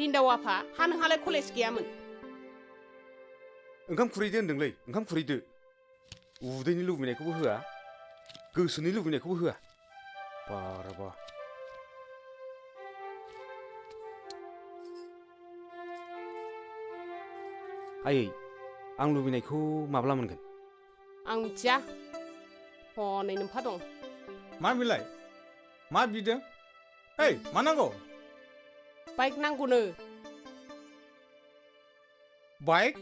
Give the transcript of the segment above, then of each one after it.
रिन्दाव आफा हा नोंहालाय कलेज गैयामोन ओंखाम खुरैदो होनदोंलै ओंखाम खुरैदो उदैनि लुबैनायखौबो होआ गोसोनि लुबैनायखौबो होआ बाराबा आयै आं लुबैनायखौ माब्ला मोनगोन आं मिथिया हनै नोम्फा दं मा बिलाय मा बिदों ओइ मा नांगौ बाइक नांगौनो बाइक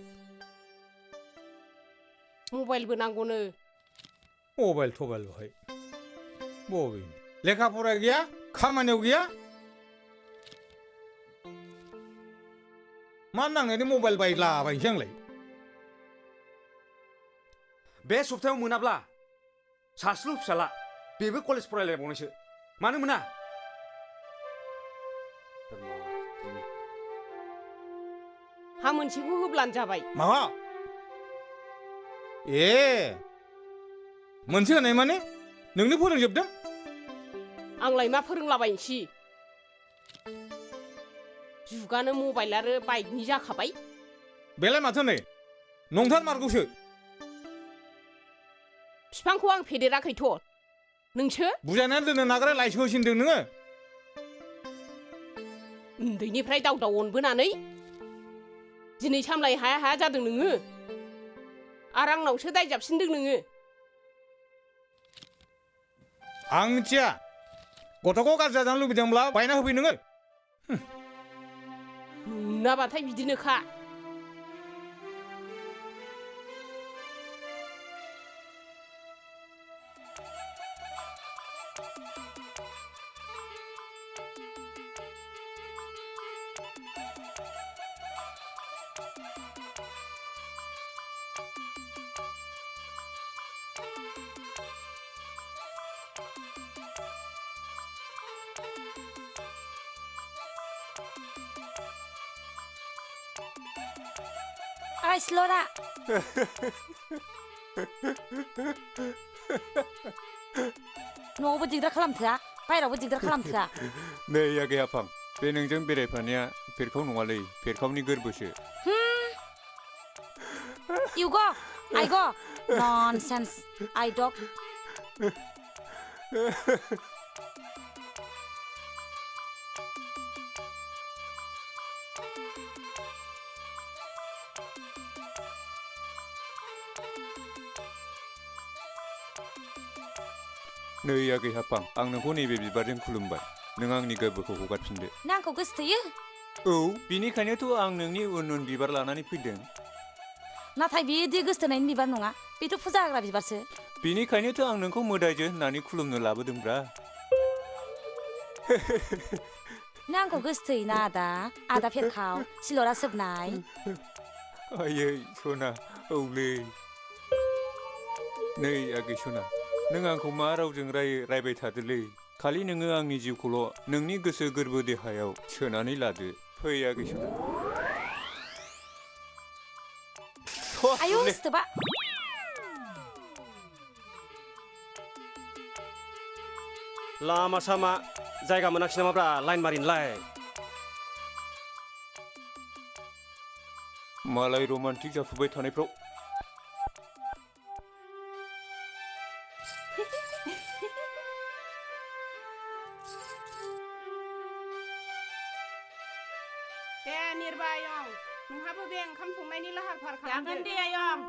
मबाइलबो नांगौनो मबाइल थबाइल बहाय बबे लेखा फरा गैया खामानियाव गैया मा नांनायनि मबाइल बायलाबायनोसै आंलाय बे सप्तायाव मोनाब्ला सासेल' फिसाला बेबो कलेज फरायलायबावनायसो मानो मोना हा मोनसेखौ होब्लानो जाबाय माबा ए मोनसे होनाय माने नोंनो फोरोंजोबदों आंलाय मा फोरोंलाबायनोसै जुगानो मबाइल आरो बाइकनि जाखाबाय बेलाय माथो नै नंथारमारगौसो बिफांखौ आं फेदेराखैथ' नोंसो बुजायनानै दोननो नागारा लाइसो होसिनदों नोङो उन्दैनिफ्राय दाव दाव अनबोनानै दिनै सामलाय हाया हाया जादों नोङो आरो आंनावसो दाय जाबसिनदों नोङो आं मिथिया गथ'खौ गाज्रि जाजानो लुबैदोंब्ला बायना होफै नोङो नोंनाबाथाय बिदिनोखा ओइ सिलरा न'आवबो दिगदार खालामथोआ बायरावबो दिगदार खालामथोआ नै आगै आफां बे नोंजों बेरायफानाया फेरखाव नङालै फेरखावनि गोरबोसो You go I go nonsense I dog नै आगै आफां आं नोंखौ नैबे बिबारजों खुलुमबाय नों आंनि गोरबोखौ हगारफिनदो नों आंखौ गोसोथोयो औ बिनिखायनोथ' आं नोंनि उन उन बिबार लानानै फैदों नाथाय बेयो दि गोसोथोनायनि बिबार नङा बेथ' फुजा होग्रा बिबारसो बिनिखायनोथ' आं नोंखौ मोदायजो होननानै खुलुमनो लाबोदोंब्रा नों आंखौ गोसोथोयोना आदा फेरखाव सिलरा सोबनाय आयै सना औलै नै आगै सना नों आंखौ मा रावजों रायबाय थादोलै खालि नोङो आंनि जिउखौल' नोंनि गोसो गोरबो देहायाव सोनानै लादो फै आगै सना आयौ सिथोबा लामा सामा जायगा मोनाखिसै नामाब्रा लाइन मारिनोलाय मालाय रमान्टिक जाफुबाय थानायफ्राव दे निर्बा आयं नोंहाबो बे ओंखाम संनायनि लाहार फाहार खालामदो जागोन दे आयं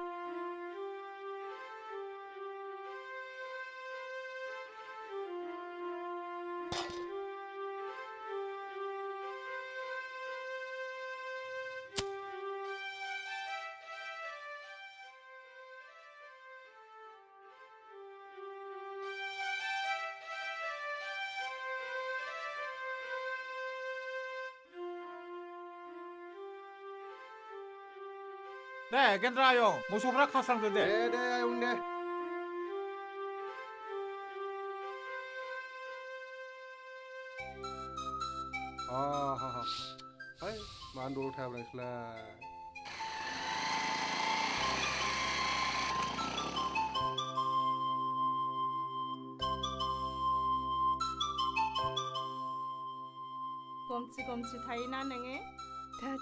दे गेन्द्रा आयं मोसौफ्रा खास्रांदो दे दे आयं दे ओइ मानो दलर थायाब्रा नोंसोरलाय गमसि गमसि थायोना नोङो थोद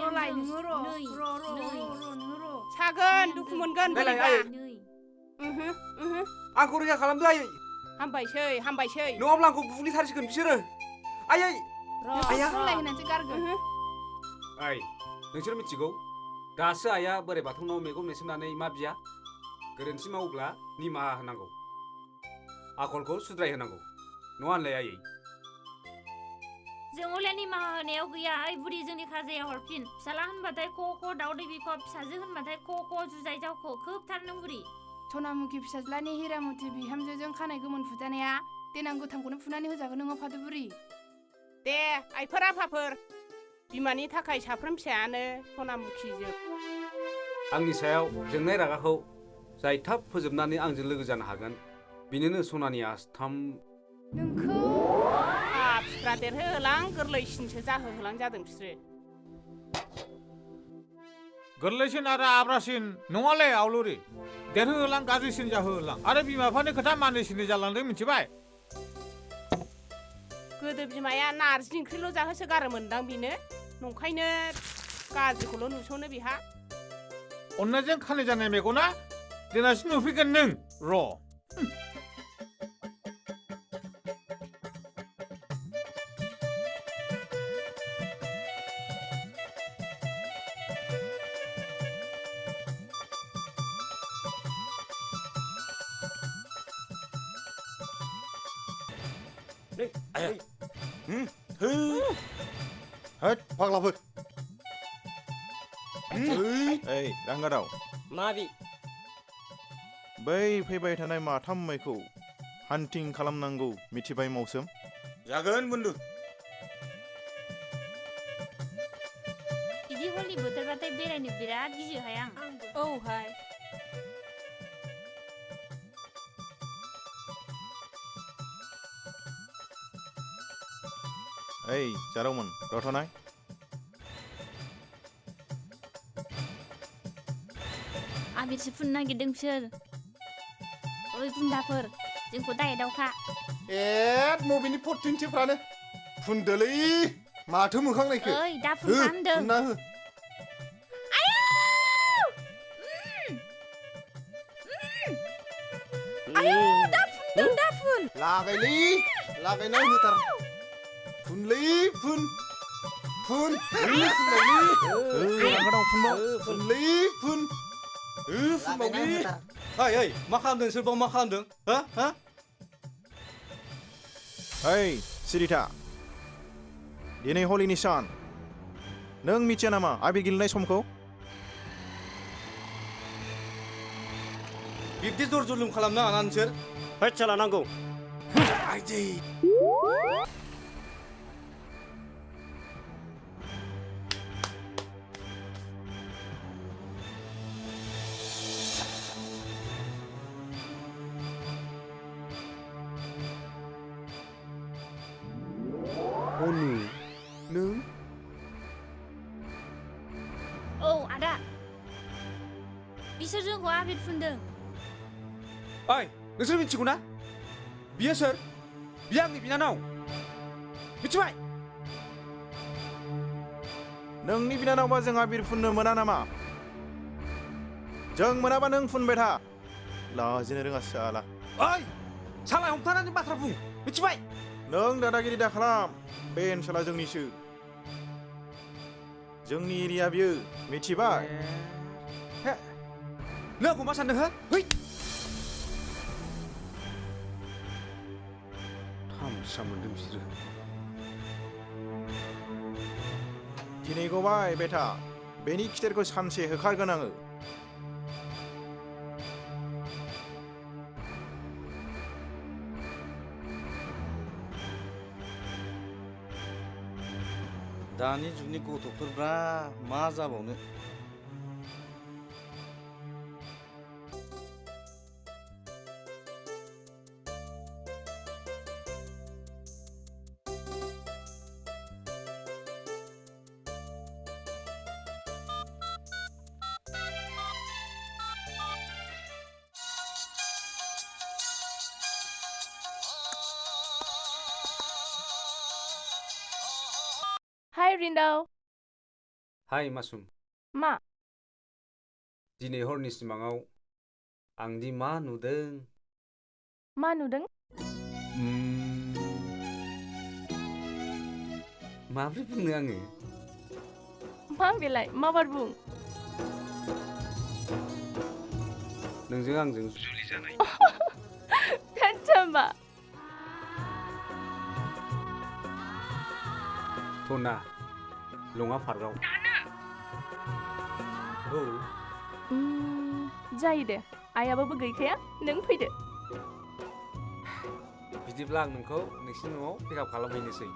र'लाय नोङो र' सागोन दुखु मोनगोन नायलाय बोरैबा आयै आंखौ रैखा खालामदो आयै हामबायसै नङाब्ला आंखौ बुग्लिथारसिगोन बिसोरो आयै आया र'लाय होनानैसो गारगोन ओइ नोंसोर मिथिगौ दासो आइया बोराइ बाथौनाव मेगन मेसेबनानै मा बिया गोरोन्थि मावोब्ला निमाहा होनांगौ आखलखौ सुद्राय होनांगौ नङा होनलाय आयै जों हले निमाहा होनायाव गैया ओइ बुरि जोंनि खाजाया हरफिन फिसाला होनबाथाय क दाउदै बिखब फिसाजो होनबाथाय क जुजाय जावख खोबथार नों बुरि सनामुखि फिसाज्लानि हिरामति बिहामजोजों खानाय गोमोन फुजानाया देनां गोथांखौनो फुनानै होजागोन नोङो फादो बुरि दे आइफोर आफाफोर बिमानि थाखाय साफ्रोम फिसायानो सनामुखिजोब आंनि सायाव जोंनाय रागाखौ जाय थाब फोजोबनानै आंजों लोगो जानो हागोन बिनिनो सनानि आस्थाम नोंखौ फिफ्रा देरहोहोलां गोरलैसिनसो जाहोहोलां जादों बिसोरो गोरलैसिन आरो आब्रासिन नङालै आवलुरि देरहोहोलां गाज्रिसिन जाहोहोलां आरो बिमा बिफानि खोथा मानिसिनो जालांदों मिथिबाय गोदो बिमाया नारजि ओंख्रिल' जाहोसो गारोमोनदां बिनो नंखायनो गाज्रिखौल' नुस'नो बिहा अननायजों खानाय जानाय मेगना देनांसो नुफैगोन नों र' होद फाग्लाफोर ओइ रांगाराव माबि बै फैबाय थानाय माथाम मैखौ हान्टिं खालामनांगौ मिथिबाय मौसोम जागोन बुन्दु बिदि हलि बोथोरबाथाय बेरायनो बिराद गियोहाय आं औहाय ओइ जारौमोन रथनाय आबिरसो फुननो नागिरदों बिसोर ओइ गुन्दाफोर जोंखौ दायदावखा एद मबेनि फरटिनथिफ्रानो फुनदोलै माथो मोखां नायखो ओइ दा फुनना होनदों फुनना हो दा फुन लागायलै लागायना होथार फुनलै फुन रांगाराव फुनबाव फुनलै फुन फुनबावलै ओइ मा खालामदों सोरबाव मा खालामदों हा ओइ सिरिथा दिनै हलिनि सान नों मिथिया नामा आबिर गेलेनाय समखौ बिब्दि जर जुलुम खालामनाङा ना नोंसोर होद साला नांगौ आइदै अनु नों औ आदा बिसोर जोंखौ आबिर फुनदों ओइ नोंसोर मिथिगौ ना बियो सोर बियो आंनि बिनानाव मिथिबाय नोंनि बिनानावबा जों आबिर फुननो मोना नामा जों मोनाबा नों फुनबाय था लाजिनो रोङा साला ओइ सालाय हमथानानै बाथ्रा बुं मिथिबाय नों दादागिरि दा खालाम बे ओनसोला जोंनिसो जोंनि एरिया बियो मिथिबाय नों आंखौ मा सानदों हो है थामसा मोनदों बिसोरो दिनै गबाय बेटा बेनि खिथेरखौ सानसे होखारगोन आङो दानि जुगनि गथ'फोरब्रा मा जाबावनो हाय रिन्दाव हाय मासुम मा दिनै हरनि सिमाङाव आं दि मा नुदों मा नुदों माब्रै बुंनो आङो मा बेलाय माबार बुं नोंजों आंजों जुलि जानाय खान्थामा थना लङा पार्कआव औ जायो दे आइयाबो गैखाया नों फैदो बिदिब्ला आं नोंखौ नोंसिनि न'आव पिकआप खालामहैनोसै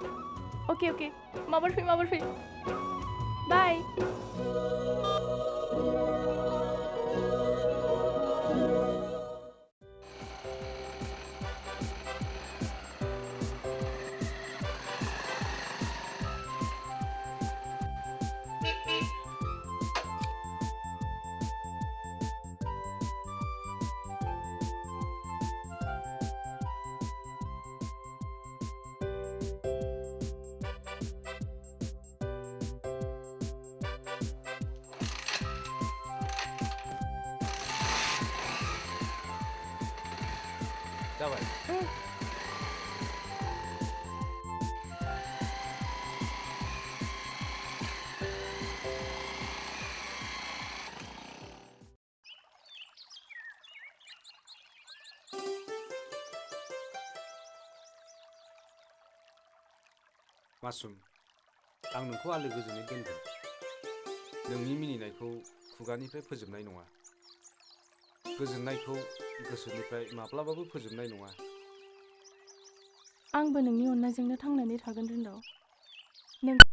ओके ओके माबार फै बाय जाबाय मासुम आं नोंखौ आलो गोजोनै दोनगोन नोंनि मिनिनायखौ खुगानिफ्राय फोजोबनाय नङा गोजोननायखौ गोसोनिफ्राय माब्लाबाबो फोजोबनाय नङा आंबो नोंनि अननायजोंनो थांनानै थागोन रिन्दाव नों